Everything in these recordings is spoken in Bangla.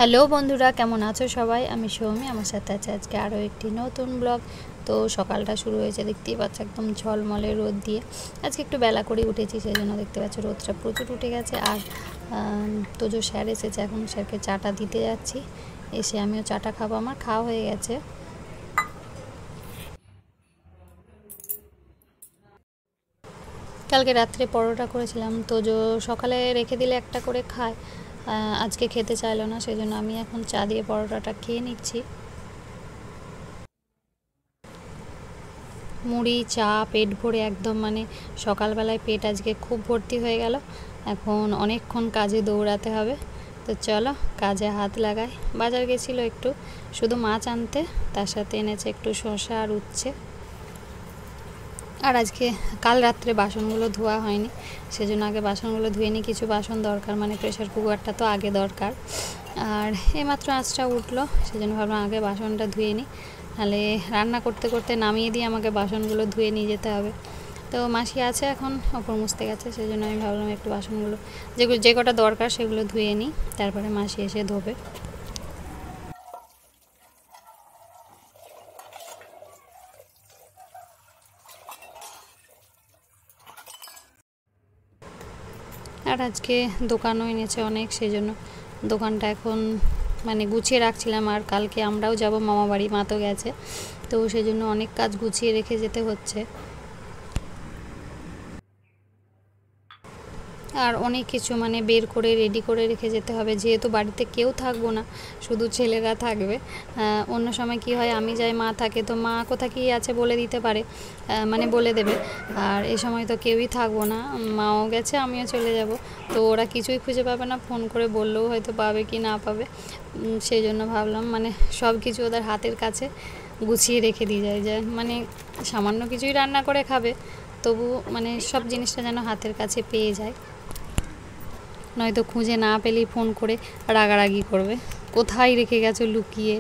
হ্যালো বন্ধুরা, কেমন আছো সবাই? আমি সৌমি, আমার সাথে আছে আজকে আরও একটি নতুন ব্লগ। তো সকালটা শুরু হয়েছে, দেখতেই পাচ্ছ একদম ঝলমলে রোদ দিয়ে। আজকে একটু বেলা করে উঠেছি, সেই জন্য দেখতে পাচ্ছ রোদটা প্রচুর উঠে গেছে। আর তোজো স্যার এসেছে, এখন স্যারকে চাটা দিতে যাচ্ছি। এসে আমিও চাটা খাবো, আমার খাওয়া হয়ে গেছে। কালকে রাত্রে পরোটা করেছিলাম, তোজো সকালে রেখে দিলে একটা করে খায়, আজকে খেতে চাইলো না, সেই জন্য আমি এখন চা দিয়ে পরোটাটা খেয়ে নিচ্ছি। মুড়ি চা পেট ভরে একদম, মানে সকালবেলায় পেট আজকে খুব ভর্তি হয়ে গেল। এখন অনেকক্ষণ কাজে দৌড়াতে হবে, তো চলো কাজে হাত লাগাই। বাজার গেছিলো একটু, শুধু মাছ আনতে, তার সাথে এনেছে একটু শসা আর উচ্ছে। আর আজকে কাল রাত্রে বাসনগুলো ধোয়া হয়নি, সেজন্য আগে বাসনগুলো ধুয়ে নিই। কিছু বাসন দরকার, মানে প্রেশার কুকারটা তো আগে দরকার। আর এইমাত্র আঁচটা উঠলো, সেজন্য ভাবলাম আগে বাসনটা ধুয়ে নিই, নাহলে রান্না করতে করতে নামিয়ে দিয়ে আমাকে বাসনগুলো ধুয়ে নিয়ে যেতে হবে। তো মাসি আছে এখন, ওপর মুছতে গেছে, সেই জন্য আমি ভাবলাম একটু বাসনগুলো যে কটা দরকার সেগুলো ধুয়ে নিই, তারপরে মাসি এসে ধোবে। আর আজকে দোকানও এনেছে অনেক, সেই জন্য দোকানটা এখন মানে গুছিয়ে রাখছিলাম। আর কালকে আমরাও যাব মামা বাড়ি, মা তো গেছে, তো সেই জন্য অনেক কাজ গুছিয়ে রেখে যেতে হচ্ছে। আর অনেক কিছু মানে বের করে রেডি করে রেখে যেতে হবে, যেহেতু বাড়িতে কেউ থাকবো না, শুধু ছেলেরা থাকবে। অন্য সময় কি হয়, আমি যাই মা থাকে, তো মা কোথা কী আছে বলে দিতে পারে, মানে বলে দেবে। আর এই সময় তো কেউই থাকবো না, মাও গেছে আমিও চলে যাব, তো ওরা কিছুই খুঁজে পাবে না, ফোন করে বললেও হয়তো পাবে কি না পাবে। সেই জন্য ভাবলাম মানে সব কিছু ওদের হাতের কাছে গুছিয়ে রেখে দিয়ে যায়, যে মানে সামান্য কিছুই রান্না করে খাবে, তবু মানে সব জিনিসটা যেন হাতের কাছে পেয়ে যায়, নয়তো খুঁজে না পেলেই ফোন করে রাগারাগি করবে, কোথায় রেখে গেছো লুকিয়ে।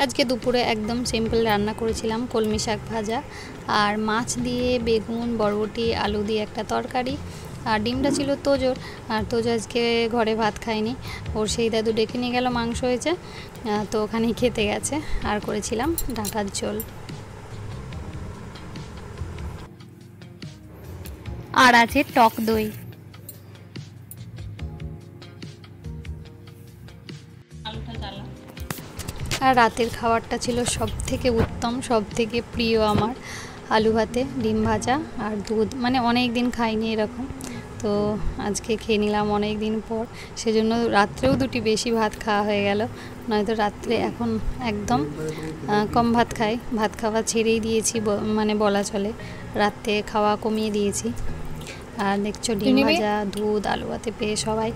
আজকে দুপুরে একদম সিম্পল রান্না করেছিলাম, কলমি শাক ভাজা আর মাছ দিয়ে বেগুন বরবটি আলু দিয়ে একটা তরকারি। আর ডিমটা ছিল তোজোর, আর তোজো আজকে ঘরে ভাত খায়নি, ওর সেই দাদু ডেকে নিয়ে গেল, মাংস হয়েছে, তো ওখানেই খেতে গেছে। আর করেছিলাম ডাঁটার ঝোল। আর আছে টক দই। আর রাতের খাবারটা ছিল সব থেকে উত্তম, সব থেকে প্রিয় আমার, আলু ভাতে ডিম ভাজা আর দুধ। মানে অনেক দিন খাইনি এরকম, তো আজকে খেয়ে নিলাম অনেক দিন পর, সেজন্য রাত্রেও দুটি বেশি ভাত খাওয়া হয়ে গেল, নয়তো রাত্রে এখন একদম কম ভাত খাই, ভাত খাওয়া ছেড়েই দিয়েছি, মানে বলা চলে, রাত্রে খাওয়া কমিয়ে দিয়েছি। আর দেখছো ডিম ভাজা দুধ আলু ভাতে পেয়ে সবাই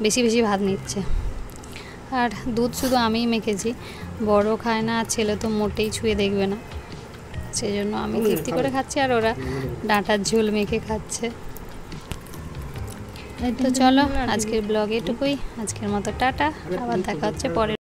বেশি বেশি ভাত নিচ্ছে। আর দুধ শুধু আমিই মেখেছি, বড় খায় না, আর ছেলে তো মোটেই ছুঁয়ে দেখবে না, সেই জন্য আমি তৃপ্তি করে খাচ্ছি, আর ওরা ডাঁটার ঝোল মেখে খাচ্ছে। তো চলো আজকের ব্লগ এটুকুই, আজকের মতো টাটা, আবার দেখা হচ্ছে পরে।